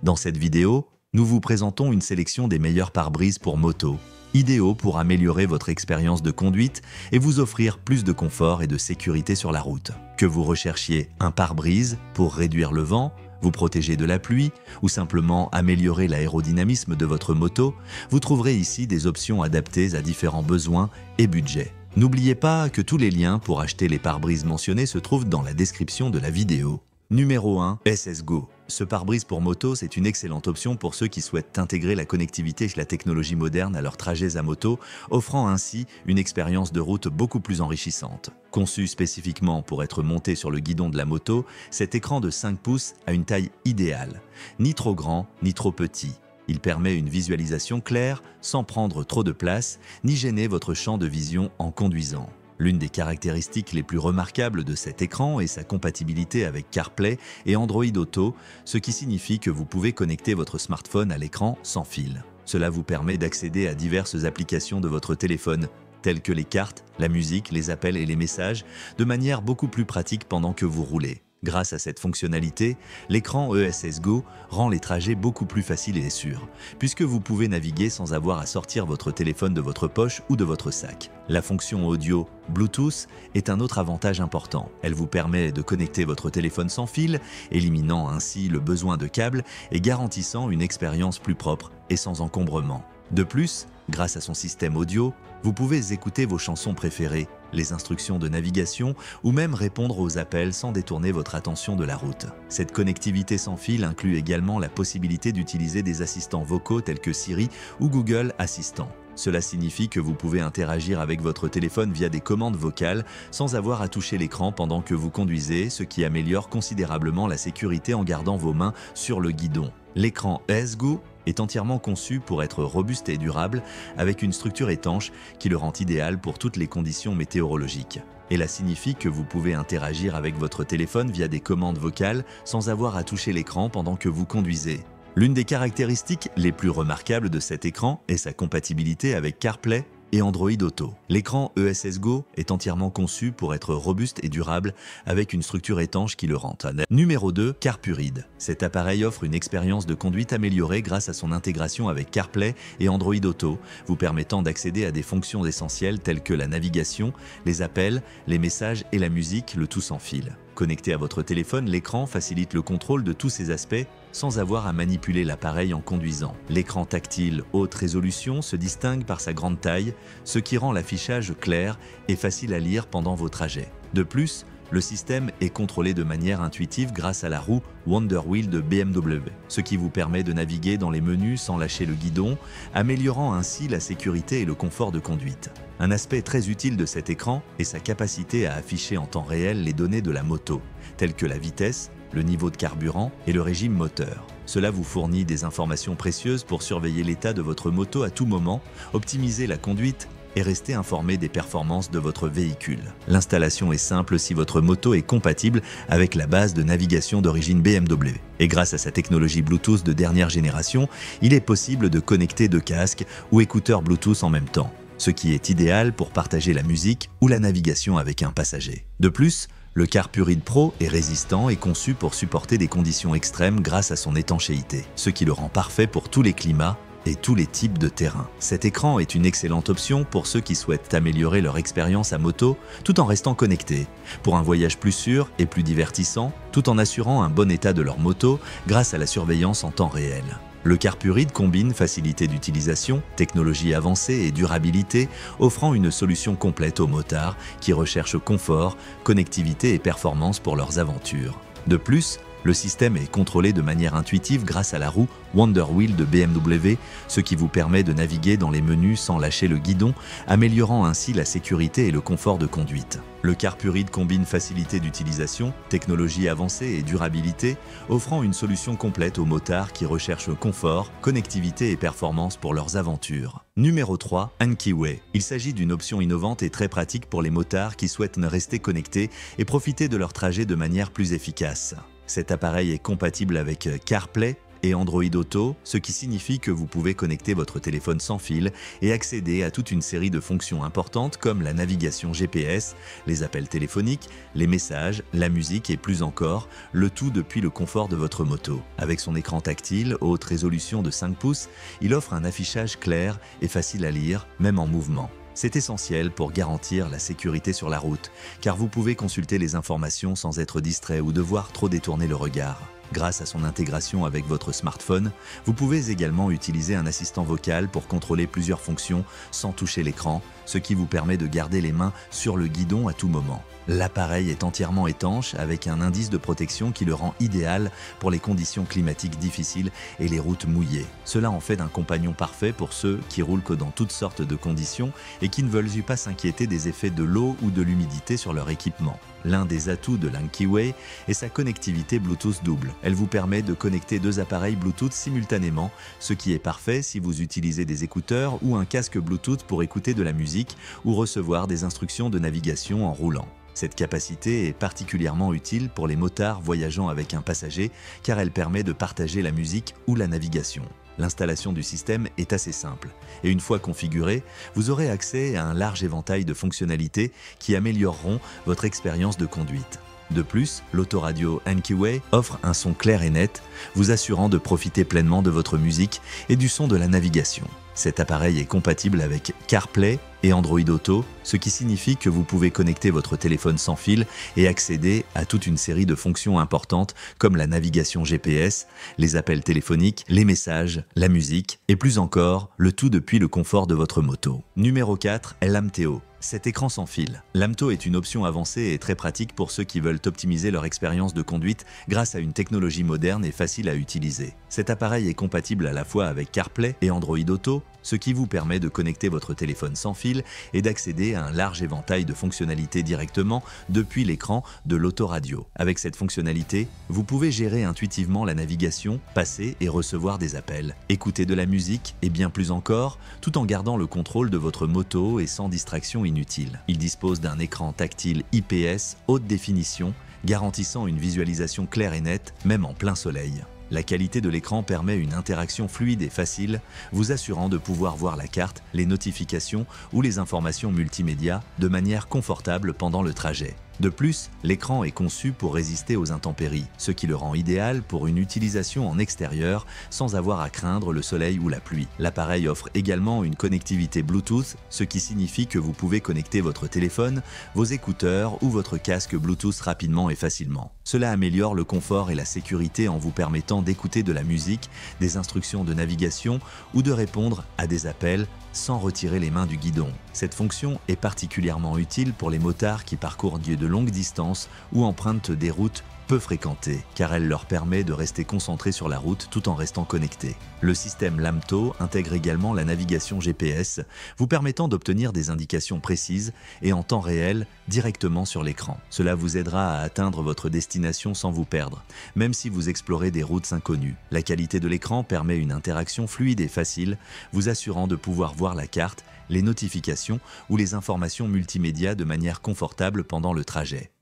Dans cette vidéo, nous vous présentons une sélection des meilleurs pare-brises pour moto, idéaux pour améliorer votre expérience de conduite et vous offrir plus de confort et de sécurité sur la route. Que vous recherchiez un pare-brise pour réduire le vent, vous protéger de la pluie ou simplement améliorer l'aérodynamisme de votre moto, vous trouverez ici des options adaptées à différents besoins et budgets. N'oubliez pas que tous les liens pour acheter les pare-brises mentionnés se trouvent dans la description de la vidéo. Numéro 1. SSGO. Ce pare-brise pour moto, c'est une excellente option pour ceux qui souhaitent intégrer la connectivité et la technologie moderne à leurs trajets à moto, offrant ainsi une expérience de route beaucoup plus enrichissante. Conçu spécifiquement pour être monté sur le guidon de la moto, cet écran de 5 pouces a une taille idéale, ni trop grand ni trop petit. Il permet une visualisation claire sans prendre trop de place, ni gêner votre champ de vision en conduisant. L'une des caractéristiques les plus remarquables de cet écran est sa compatibilité avec CarPlay et Android Auto, ce qui signifie que vous pouvez connecter votre smartphone à l'écran sans fil. Cela vous permet d'accéder à diverses applications de votre téléphone, telles que les cartes, la musique, les appels et les messages, de manière beaucoup plus pratique pendant que vous roulez. Grâce à cette fonctionnalité, l'écran SSGO rend les trajets beaucoup plus faciles et sûrs, puisque vous pouvez naviguer sans avoir à sortir votre téléphone de votre poche ou de votre sac. La fonction audio Bluetooth est un autre avantage important. Elle vous permet de connecter votre téléphone sans fil, éliminant ainsi le besoin de câbles et garantissant une expérience plus propre et sans encombrement. De plus, grâce à son système audio, vous pouvez écouter vos chansons préférées, les instructions de navigation ou même répondre aux appels sans détourner votre attention de la route. Cette connectivité sans fil inclut également la possibilité d'utiliser des assistants vocaux tels que Siri ou Google Assistant. Cela signifie que vous pouvez interagir avec votre téléphone via des commandes vocales sans avoir à toucher l'écran pendant que vous conduisez, ce qui améliore considérablement la sécurité en gardant vos mains sur le guidon. L'écran SSGO est entièrement conçu pour être robuste et durable avec une structure étanche qui le rend idéal pour toutes les conditions météorologiques. Cela signifie que vous pouvez interagir avec votre téléphone via des commandes vocales sans avoir à toucher l'écran pendant que vous conduisez. L'une des caractéristiques les plus remarquables de cet écran est sa compatibilité avec CarPlay et Android Auto. L'écran SSGO est entièrement conçu pour être robuste et durable avec une structure étanche qui le rend. Numéro 2. CarPureed. Cet appareil offre une expérience de conduite améliorée grâce à son intégration avec CarPlay et Android Auto, vous permettant d'accéder à des fonctions essentielles telles que la navigation, les appels, les messages et la musique, le tout sans fil. Connecté à votre téléphone, l'écran facilite le contrôle de tous ces aspects sans avoir à manipuler l'appareil en conduisant. L'écran tactile haute résolution se distingue par sa grande taille, ce qui rend l'affichage clair et facile à lire pendant vos trajets. De plus, le système est contrôlé de manière intuitive grâce à la roue Wonder Wheel de BMW, ce qui vous permet de naviguer dans les menus sans lâcher le guidon, améliorant ainsi la sécurité et le confort de conduite. Un aspect très utile de cet écran est sa capacité à afficher en temps réel les données de la moto, telles que la vitesse, le niveau de carburant et le régime moteur. Cela vous fournit des informations précieuses pour surveiller l'état de votre moto à tout moment, optimiser la conduite et rester informé des performances de votre véhicule. L'installation est simple si votre moto est compatible avec la base de navigation d'origine BMW. Et grâce à sa technologie Bluetooth de dernière génération, il est possible de connecter deux casques ou écouteurs Bluetooth en même temps, ce qui est idéal pour partager la musique ou la navigation avec un passager. De plus, le CarPureed Pro est résistant et conçu pour supporter des conditions extrêmes grâce à son étanchéité, ce qui le rend parfait pour tous les climats et tous les types de terrain. Cet écran est une excellente option pour ceux qui souhaitent améliorer leur expérience à moto tout en restant connectés, pour un voyage plus sûr et plus divertissant, tout en assurant un bon état de leur moto grâce à la surveillance en temps réel. Le CarPureed combine facilité d'utilisation, technologie avancée et durabilité, offrant une solution complète aux motards qui recherchent confort, connectivité et performance pour leurs aventures. De plus, le système est contrôlé de manière intuitive grâce à la roue Wonder Wheel de BMW, ce qui vous permet de naviguer dans les menus sans lâcher le guidon, améliorant ainsi la sécurité et le confort de conduite. Le CarPureed combine facilité d'utilisation, technologie avancée et durabilité, offrant une solution complète aux motards qui recherchent confort, connectivité et performance pour leurs aventures. Numéro 3. Ankiway. Il s'agit d'une option innovante et très pratique pour les motards qui souhaitent rester connectés et profiter de leur trajet de manière plus efficace. Cet appareil est compatible avec CarPlay et Android Auto, ce qui signifie que vous pouvez connecter votre téléphone sans fil et accéder à toute une série de fonctions importantes comme la navigation GPS, les appels téléphoniques, les messages, la musique et plus encore, le tout depuis le confort de votre moto. Avec son écran tactile, haute résolution de 5 pouces, il offre un affichage clair et facile à lire, même en mouvement. C'est essentiel pour garantir la sécurité sur la route, car vous pouvez consulter les informations sans être distrait ou devoir trop détourner le regard. Grâce à son intégration avec votre smartphone, vous pouvez également utiliser un assistant vocal pour contrôler plusieurs fonctions sans toucher l'écran, ce qui vous permet de garder les mains sur le guidon à tout moment. L'appareil est entièrement étanche avec un indice de protection qui le rend idéal pour les conditions climatiques difficiles et les routes mouillées. Cela en fait un compagnon parfait pour ceux qui roulent que dans toutes sortes de conditions et qui ne veulent pas s'inquiéter des effets de l'eau ou de l'humidité sur leur équipement. L'un des atouts de l'Ankiway est sa connectivité Bluetooth double. Elle vous permet de connecter deux appareils Bluetooth simultanément, ce qui est parfait si vous utilisez des écouteurs ou un casque Bluetooth pour écouter de la musique ou recevoir des instructions de navigation en roulant. Cette capacité est particulièrement utile pour les motards voyageant avec un passager car elle permet de partager la musique ou la navigation. L'installation du système est assez simple et une fois configuré, vous aurez accès à un large éventail de fonctionnalités qui amélioreront votre expérience de conduite. De plus, l'autoradio Ankiway offre un son clair et net, vous assurant de profiter pleinement de votre musique et du son de la navigation. Cet appareil est compatible avec CarPlay et Android Auto, ce qui signifie que vous pouvez connecter votre téléphone sans fil et accéder à toute une série de fonctions importantes comme la navigation GPS, les appels téléphoniques, les messages, la musique et plus encore, le tout depuis le confort de votre moto. Numéro 4, l'Amteo. Cet écran sans fil. L'Amto est une option avancée et très pratique pour ceux qui veulent optimiser leur expérience de conduite grâce à une technologie moderne et facile à utiliser. Cet appareil est compatible à la fois avec CarPlay et Android Auto, ce qui vous permet de connecter votre téléphone sans fil et d'accéder à un large éventail de fonctionnalités directement depuis l'écran de l'autoradio. Avec cette fonctionnalité, vous pouvez gérer intuitivement la navigation, passer et recevoir des appels, écouter de la musique et bien plus encore, tout en gardant le contrôle de votre moto et sans distraction inutile. Il dispose d'un écran tactile IPS haute définition, garantissant une visualisation claire et nette, même en plein soleil. La qualité de l'écran permet une interaction fluide et facile, vous assurant de pouvoir voir la carte, les notifications ou les informations multimédia de manière confortable pendant le trajet. De plus, l'écran est conçu pour résister aux intempéries, ce qui le rend idéal pour une utilisation en extérieur sans avoir à craindre le soleil ou la pluie. L'appareil offre également une connectivité Bluetooth, ce qui signifie que vous pouvez connecter votre téléphone, vos écouteurs ou votre casque Bluetooth rapidement et facilement. Cela améliore le confort et la sécurité en vous permettant d'écouter de la musique, des instructions de navigation ou de répondre à des appels sans retirer les mains du guidon. Cette fonction est particulièrement utile pour les motards qui parcourent de longues distances ou empruntent des routes peu fréquentées, car elle leur permet de rester concentrés sur la route tout en restant connectés. Le système Lamto intègre également la navigation GPS, vous permettant d'obtenir des indications précises et en temps réel directement sur l'écran. Cela vous aidera à atteindre votre destination sans vous perdre, même si vous explorez des routes inconnues. La qualité de l'écran permet une interaction fluide et facile, vous assurant de pouvoir voir la carte, les notifications ou les informations multimédia de manière confortable pendant le trajet.